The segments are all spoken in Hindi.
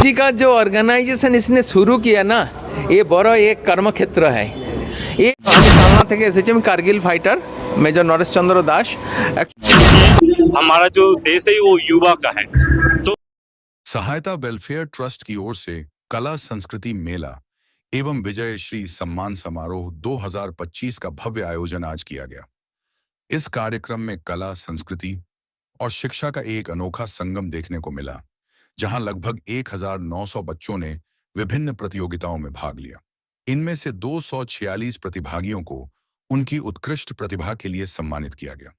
जी का जो ऑर्गेनाइजेशन इसने शुरू किया ना, ये बड़ा एक कर्म क्षेत्र है। ये कालना থেকে এসেছি আমি कारगिल फाइटर मेजर नरेश चंद्र दास। हमारा जो देश है वो युवा का है। तो सहायता वेलफेयर ट्रस्ट की ओर से कला संस्कृति मेला एवं विजय श्री सम्मान समारोह 2025 का भव्य आयोजन आज किया गया। इस कार्यक्रम में कला, संस्कृति और शिक्षा का एक अनोखा संगम देखने को मिला, जहां लगभग 1900 बच्चों ने विभिन्न प्रतियोगिताओं में भाग लिया। इनमें से 246 प्रतिभागियों को उनकी उत्कृष्ट प्रतिभा के लिए सम्मानित किया गया।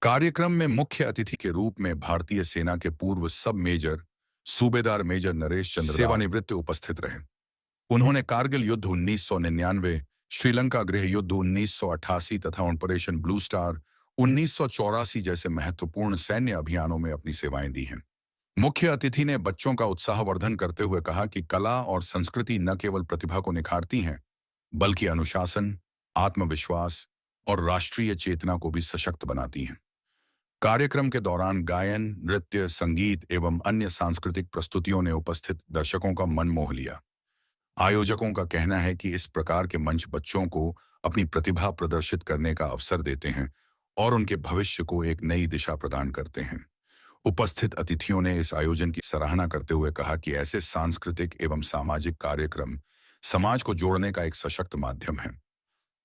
कार्यक्रम में मुख्य अतिथि के रूप में भारतीय सेना के पूर्व सब मेजर सूबेदार मेजर नरेश चंद्र सेवानिवृत्त उपस्थित रहे। उन्होंने कारगिल युद्ध 1999, श्रीलंका गृह युद्ध 1988 तथा ऑपरेशन ब्लू स्टार 1984 जैसे महत्वपूर्ण सैन्य अभियानों में अपनी सेवाएं दी हैं। मुख्य अतिथि ने बच्चों का उत्साहवर्धन करते हुए कहा कि कला और संस्कृति न केवल प्रतिभा को निखारती हैं, बल्कि अनुशासन, आत्मविश्वास और राष्ट्रीय चेतना को भी सशक्त बनाती हैं। कार्यक्रम के दौरान गायन, नृत्य, संगीत एवं अन्य सांस्कृतिक प्रस्तुतियों ने उपस्थित दर्शकों का मन मोह लिया। आयोजकों का कहना है कि इस प्रकार के मंच बच्चों को अपनी प्रतिभा प्रदर्शित करने का अवसर देते हैं और उनके भविष्य को एक नई दिशा प्रदान करते हैं। उपस्थित अतिथियों ने इस आयोजन की सराहना करते हुए कहा कि ऐसे सांस्कृतिक एवं सामाजिक कार्यक्रम समाज को जोड़ने का एक सशक्त माध्यम है।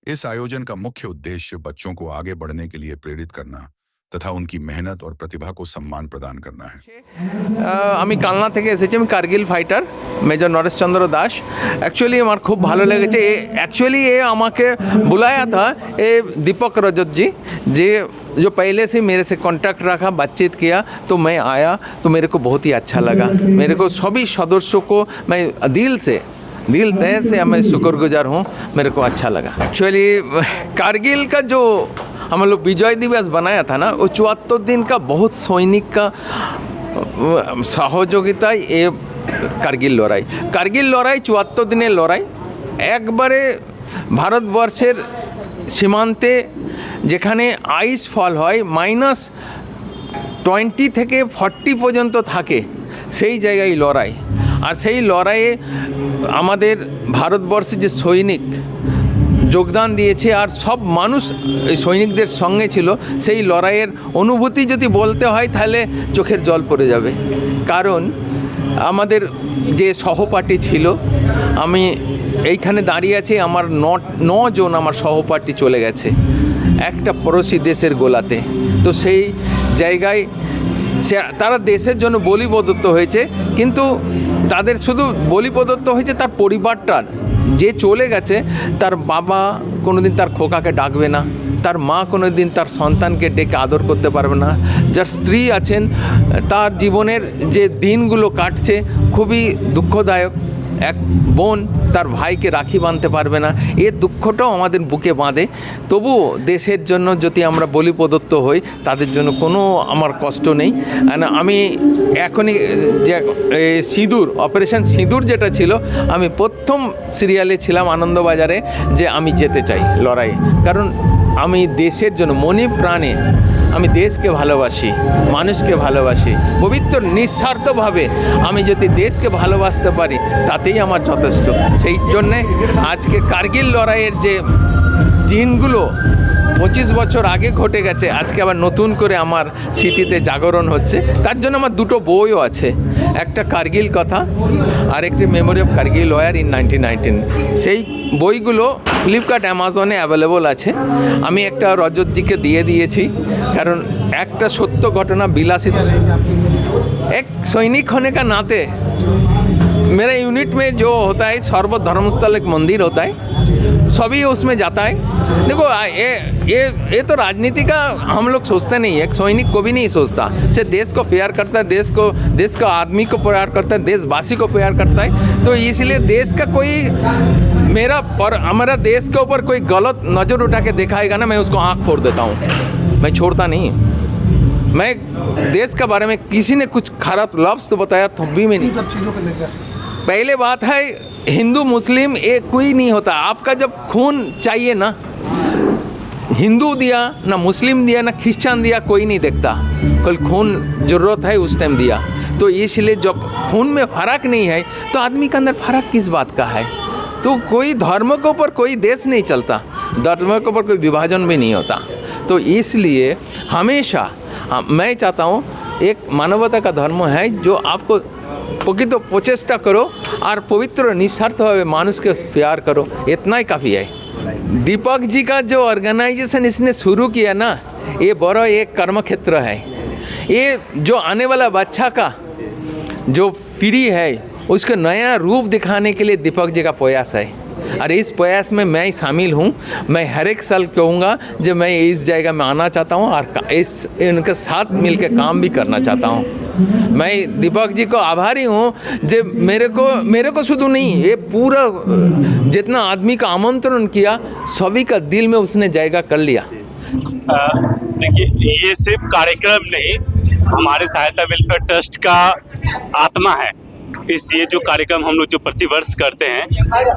इस आयोजन का मुख्य उद्देश्य बच्चों को आगे बढ़ने के लिए प्रेरित करना तथा उनकी मेहनत और प्रतिभा को सम्मान प्रदान करना है। আমি কালনা থেকে এসেছি, আমি कारगिल फाइटर मेजर नरेश चंद्र दास। एक्चुअली আমার খুব ভালো লেগেছে। एक्चुअली ये আমাকে बुलाया था ये दीपक रजत जी, जो पहले से मेरे से कांटेक्ट रखा, बातचीत किया, तो मैं आया तो मेरे को बहुत ही अच्छा लगा। मेरे को सभी सदस्यों को मैं दिल तय से मैं शुक्रगुजार हूँ, मेरे को अच्छा लगा। एक्चुअली कारगिल का जो हम लोग विजय दिवस बनाया था ना, वो 74 दिन का बहुत सैनिक का सहयोगिता, ये कारगिल लड़ाई 74 दिনের লড়াই। একবারে ভারতবর্ষের সীমান্তে যেখানে আইস ফল হয় -20 থেকে 40 পর্যন্ত থাকে, সেই জায়গায় লড়াই। আর সেই লড়াইয়ে আমাদের ভারতবর্ষের যে সৈনিক যোগদান দিয়েছে আর সব মানুষ এই সৈনিকদের সঙ্গে ছিল, সেই লড়াইয়ের অনুভূতি যদি বলতে হয় তাহলে চোখের জল পড়ে যাবে। কারণ আমাদের যে সহপাঠী ছিল, আমি এইখানে দাঁড়িয়ে আছি, আমার 9 জন আমার সহপাঠী চলে গেছে একটা পড়োশি দেশের গোলাতে। তো সেই জায়গায় তারা দেশের জন্য বলি প্রদত্ত হয়েছে, কিন্তু তাদের শুধু বলি প্রদত্ত হয়েছে তার পরিবারটার। যে চলে গেছে তার বাবা কোনোদিন তার খোকাকে ডাকবে না, তার মা কোনোদিন তার সন্তানকে ডেকে আদর করতে পারবে না, যার স্ত্রী আছেন তার জীবনের যে দিনগুলো কাটছে খুবই দুঃখদায়ক। এক বোন তার ভাইকে রাখি বাঁধতে পারবে না, এর দুঃখটাও আমাদের বুকে বাঁধে। তবুও দেশের জন্য যদি আমরা বলি প্রদত্ত হই, তাদের জন্য কোনো আমার কষ্ট নেই। আমি এখনই যে সিঁদুর, অপারেশন সিঁদুর যেটা ছিল, আমি প্রথম সিরিয়ালে ছিলাম আনন্দবাজারে, যে আমি যেতে চাই লড়াইয়ে। কারণ আমি দেশের জন্য মনে প্রাণে আমি দেশকে ভালোবাসি, মানুষকে ভালোবাসি। পবিত্র নিঃস্বার্থভাবে আমি যদি দেশকে ভালোবাসতে পারি তাতেই আমার যথেষ্ট। সেই জন্যে আজকে কার্গিল লড়াইয়ের যে দিনগুলো 25 বছর আগে ঘটে গেছে, আজকে আবার নতুন করে আমার স্মৃতিতে জাগরণ হচ্ছে। তার জন্য আমার দুটো বইও আছে, একটা কার্গিল কথা আর একটি memory of Kargil war in 1919। সেই বইগুলো ফ্লিপকার্ট, অ্যামাজনে অ্যাভেলেবল আছে। আমি একটা রজতজিকে দিয়ে দিয়েছি, কারণ একটা সত্য ঘটনা বিলাসিত। एक सैनिक होने का नाते मेरा यूनिट में जो होता है सर्व धर्मस्थल एक मंदिर होता है, सभी उसमें जाता है। देखो ये तो राजनीति का हम लोग सोचते नहीं, एक सैनिक को भी नहीं सोचता। से देश को प्यार करता है, देश को आदमी को प्यार करता है, देशवासी को प्यार करता है। तो इसलिए देश का कोई हमारा देश के ऊपर कोई गलत नज़र उठा के दिखाएगा ना, मैं उसको आँख फोड़ देता हूँ, मैं छोड़ता नहीं। मैं देश के बारे में किसी ने कुछ खराब लफ्ज़ तो बताया तो भी मैं नहीं। सब चीज़ों को लेकर पहले बात है, हिंदू मुस्लिम एक कोई नहीं होता। आपका जब खून चाहिए ना, हिंदू दिया ना, मुस्लिम दिया ना, क्रिश्चियन दिया, कोई नहीं देखता। कल खून ज़रूरत है उस टाइम दिया। तो इसलिए जब खून में फर्क नहीं है तो आदमी के अंदर फर्क किस बात का है। तो कोई धर्म के ऊपर कोई देश नहीं चलता, धर्म के ऊपर कोई विभाजन भी नहीं होता। तो इसलिए हमेशा मैं चाहता हूँ एक मानवता का धर्म है जो आपको प्रकृत प्रचेष्टा करो और पवित्र निस्वार्थ भावे मानुष के प्यार करो, इतना ही काफ़ी है। दीपक जी का जो ऑर्गेनाइजेशन इसने शुरू किया ना, ये बड़ा एक कर्म क्षेत्र है। ये जो आने वाला बच्चा का जो पीढ़ी है उसको नया रूप दिखाने के लिए दीपक जी का प्रयास है, और इस प्रयास में मैं शामिल हूँ। मैं हर एक साल कहूँगा जब मैं इस जगह में आना चाहता हूँ और इनके साथ मिलकर काम भी करना चाहता हूँ। मैं दीपक जी को आभारी हूँ जो मेरे को शुद्ध नहीं, ये पूरा जितना आदमी का आमंत्रण किया सभी का दिल में उसने जगह कर लिया। देखिए, ये सिर्फ कार्यक्रम नहीं, हमारे सहायता वेलफेयर ट्रस्ट का आत्मा है। ये जो कार्यक्रम हम लोग जो प्रतिवर्ष करते हैं,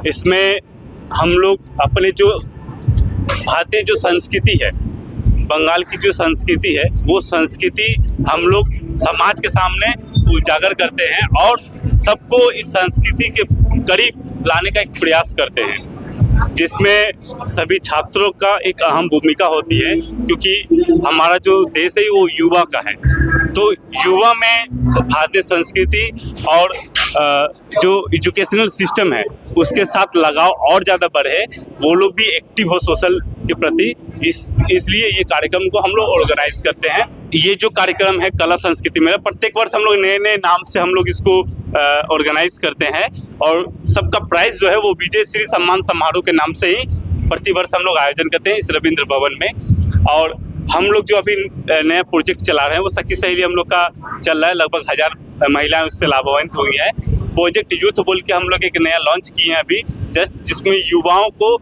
इसमें हम लोग अपने जो भारतीय जो संस्कृति है, बंगाल की जो संस्कृति है, वो संस्कृति हम लोग समाज के सामने उजागर करते हैं और सबको इस संस्कृति के करीब लाने का एक प्रयास करते हैं, जिसमें सभी छात्रों का एक अहम भूमिका होती है, क्योंकि हमारा जो देश है वो युवा का है। तो युवा में भारतीय संस्कृति और जो एजुकेशनल सिस्टम है उसके साथ लगाव और ज़्यादा बढ़े, वो लोग भी एक्टिव हो सोशल के प्रति, इसलिए ये कार्यक्रम को हम लोग ऑर्गेनाइज करते हैं। ये जो कार्यक्रम है कला संस्कृति मेला, प्रत्येक वर्ष हम लोग नए नए नाम से हम लोग इसको ऑर्गेनाइज करते हैं, और सबका प्राइज जो है वो विजय श्री सम्मान समारोह के नाम से ही प्रतिवर्ष हम लोग आयोजन करते हैं इस रविंद्र भवन में। और हम लोग जो अभी नया प्रोजेक्ट चला रहे हैं वो सखी सहेली हम लोग का चल रहा है, लगभग 1000 महिलाएं उससे लाभान्वित हुई हैं। प्रोजेक्ट यूथ बोल के हम लोग एक नया लॉन्च किए हैं अभी जस्ट, जिसमें युवाओं को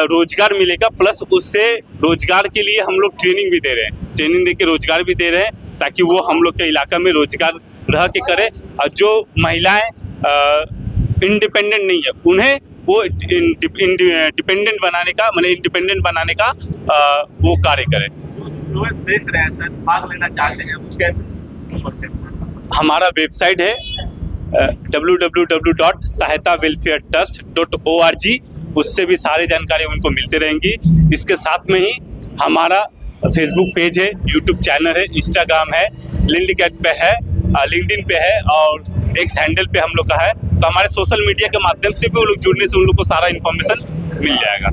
रोजगार मिलेगा, प्लस उससे रोजगार के लिए हम लोग ट्रेनिंग भी दे रहे हैं, ट्रेनिंग दे के रोजगार भी दे रहे हैं, ताकि वो हम लोग के इलाका में रोजगार रह के करें। और जो महिलाएं इंडिपेंडेंट नहीं है उन्हें वो डिपेंडेंट बनाने का, माने इंडिपेंडेंट बनाने का वो कार्य करें। लोग देख रहे हैं सर, भाग लेना चाहते हैं, वो कैसे? हमारा वेबसाइट है www.sahayatavelfaretrust.org, उससे भी सारी जानकारी उनको मिलते रहेंगी। इसके साथ में ही हमारा फेसबुक पेज है, यूट्यूब चैनल है, इंस्टाग्राम है, लिंक्डइन पे है और एक्स हैंडल पे हम लोग का है। तो हमारे सोशल मीडिया के माध्यम से भी वो लोग जुड़ने से उन लोग को सारा इन्फॉर्मेशन मिल जाएगा।